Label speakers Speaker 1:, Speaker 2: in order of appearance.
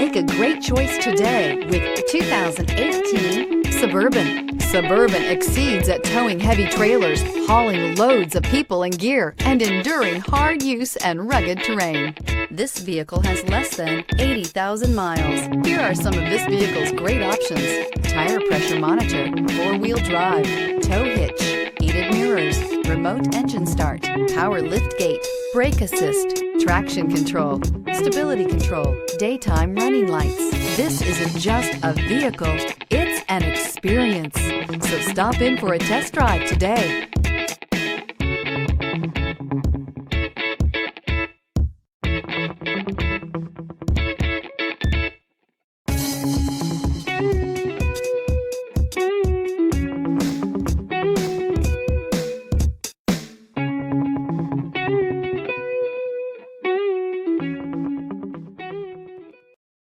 Speaker 1: Make a great choice today with the 2018 Suburban. Suburban exceeds at towing heavy trailers, hauling loads of people and gear, and enduring hard use and rugged terrain. This vehicle has less than 80,000 miles. Here are some of this vehicle's great options: tire pressure monitor, four-wheel drive, tow hitch, heated mirrors, remote engine start, power lift gate, brake assist, traction control, stability control, daytime running lights. This isn't just a vehicle, it's an experience. So stop in for a test drive today.